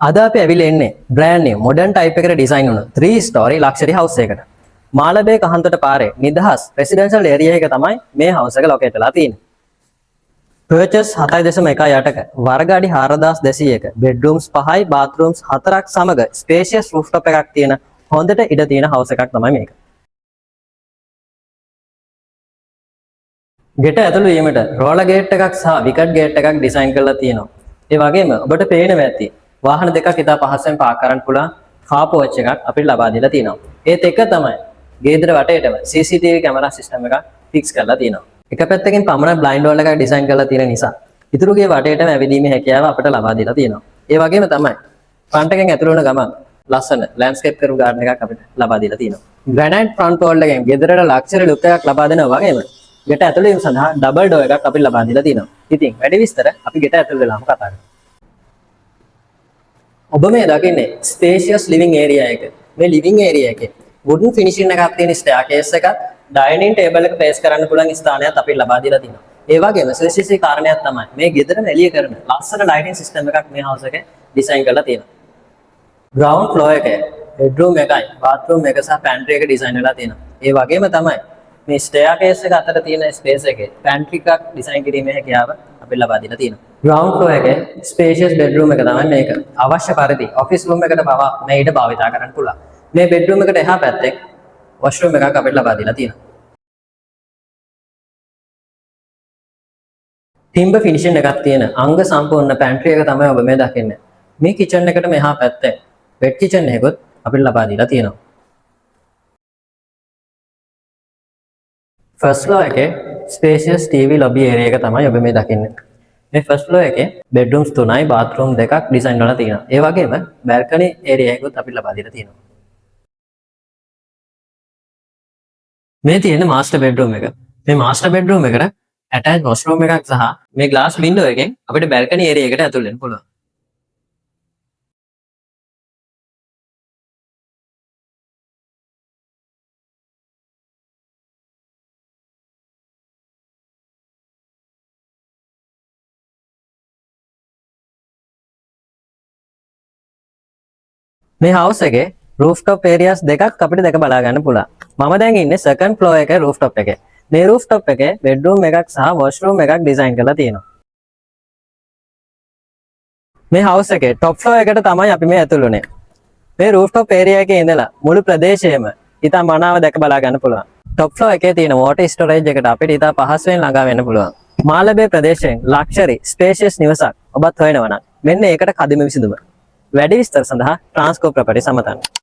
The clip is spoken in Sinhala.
අද අපි ඇවිල්ලා ඉන්නේ brand new modern type එකකට design වුණු 3 story luxury house එකකට. මාළඹේ කහන්තොට පාරේ නිදහස් residential area එක තමයි මේ house එක locate වෙලා තියෙන්නේ. Purchase 7.1ක වර්ග අඩි 4200ක bedrooms 5යි bathrooms 4ක් සමග spacious rooftop එකක් තියෙන හොඳට ඉඩ තියෙන house එකක් තමයි මේක. ගෙට ඇතුළු වීමට roller gate එකක් සහ wicket gate එකක් design කරලා තියෙනවා. ඒ වගේම ඔබට පේනවා ඇති වාහන දෙකක් ඉතා පහසුවෙන් පාක් කරන්න පුළුවන් car porch එකක් අපිට ලබා දීලා තියෙනවා. ඒත් එක තමයි ගේදර වටේටම CCTV කැමරා සිස්ටම් එකක් ෆික්ස් කරලා තියෙනවා. එක පැත්තකින් පමණ බ්ලයින්ඩ් වෝල් එකක් ඩිසයින් කරලා තියෙන නිසා ඉතුරු ගේ වටේටම ඇවිදීමේ හැකියාව අපිට ලබා දීලා තියෙනවා. ඒ වගේම තමයි ෆ්‍රන්ට් එකෙන් ඇතුළු වෙන ගමන් ලස්සන ලෑන්ඩ්ස්කේප් කරපු ගාඩන් එකක් අපිට ලබා දීලා තියෙනවා. ග්‍රැනයිට් ෆ්‍රන්ට් වෝල් එකෙන් ගෙදරට ලක්ෂරි ලුක් එකක් ලබා දෙනවා වගේම ගෙට ඇතුළු වීම සඳහා ඩබල් ඩෝර් එකක් අපිට ලබා දීලා තියෙනවා. ඉතින් වැඩි විස්තර අපි ගෙට ඇතුළු වෙලාම කතා කරමු. ඔබ මේ දකින්නේ ස්පේෂියස් ලිවිං ඒරියා එක. මේ ලිවිං ඒරියා එකේ වුඩන් ෆිනිෂින් එකක් තියෙන ස්ටෙයාකේස් එකක් ඩයිනින් ටේබල් එක ෆේස් කරන්න පුළුවන් ස්ථානයක් අපිට ලබා දීලා තියෙනවා. ඒ වගේම ස්පෙસિෆික් කාරණයක් තමයි මේ ගෙදරම එළිය කරන ලස්සන ලයිටින් සිස්ටම් එකක් මේ හවුස් එකේ ඩිසයින් කරලා තියෙනවා. ග්‍රවුන්ඩ් ෆ්ලෝර් එකේ බෙඩ්රූම් එකයි බාත්රූම් එක සහ පැන්ට්‍රි එක ඩිසයින් වෙලා තියෙනවා. ඒ වගේම තමයි මේ ස්ටෙයාකේස් එක අතර තියෙන ස්පේස් එකේ පැන්ට්‍රි එකක් ඩිසයින් කිරීමේ හැකියාව අපිට ලබා දීලා තියෙනවා. ග්‍රවුන්ඩ් ෆ්ලෝර් එකේ ස්පේෂියස් බෙඩ්රූම් එක තමයි මේක. අවශ්‍ය පරිදි ඔෆිස් රූම් එකට පවා මේ ඊට භාවිතා කරන්න පුළුවන්. මේ බෙඩ්රූම් එකට එහා පැත්තේ වොෂ්රූම් එකක් අපිට ලබා දීලා තියෙනවා. ටිම්බර් ෆිනිෂින් එකක් තියෙන අංග සම්පූර්ණ පැන්ට්‍රි එක තමයි ඔබ මේ දකින්නේ. මේ කිචන් එකට මෙහා පැත්තේ වෙට් කිචන් එකකුත් අපිට ලබා දීලා තියෙනවා. ෆස්ට් ෆ්ලෝර් එකේ ස්පේෂියස් TV lobby area එක තමයි ඔබ මේ දකින්නේ. මේ ෆස්ට් ෆ්ලෝර් එකේ බෙඩ්රූම්ස් 3යි බාත්රූම් 2ක් ඩිසයින් කරලා තියෙනවා. ඒ වගේම බැල්කනි ඒරියා එකකුත් අපිට ලබා දීලා තියෙනවා. මේ තියෙන මාස්ටර් බෙඩ්රූම් එක. මේ මාස්ටර් බෙඩ්රූම් එකට ඇටච් වොෂ්රූම් එකක් සහ මේ ග්ලාස් වින්ඩෝ එකෙන් අපිට බැල්කනි ඒරියා එකට ඇතුල් වෙන්න පුළුවන්. මේ house එකේ rooftop areas දෙකක් අපිට දැක බලා ගන්න පුළුවන්. මම දැන් ඉන්නේ second floor එකේ rooftop එකේ. මේ rooftop එකේ bedroom එකක් සහ washroom එකක් design කරලා තියෙනවා. මේ house එකේ top floor එකට තමයි අපි මේ ඇතුළු වෙන්නේ. මේ rooftop area එකේ ඉඳලා මුළු ප්‍රදේශයම ඉතා මනාව දැක බලා ගන්න පුළුවන්. top floor එකේ තියෙන water storage එකට අපිට ඉතා පහසුවෙන් ළඟා වෙන්න පුළුවන්. මාළඹේ ප්‍රදේශයෙන් luxury spacious නිවසක් ඔබත් හොයනවා නම් මෙන්න ඒකට කදිම විසඳුම. වැඩි විස්තර සඳහා Transco Property සමතන්න.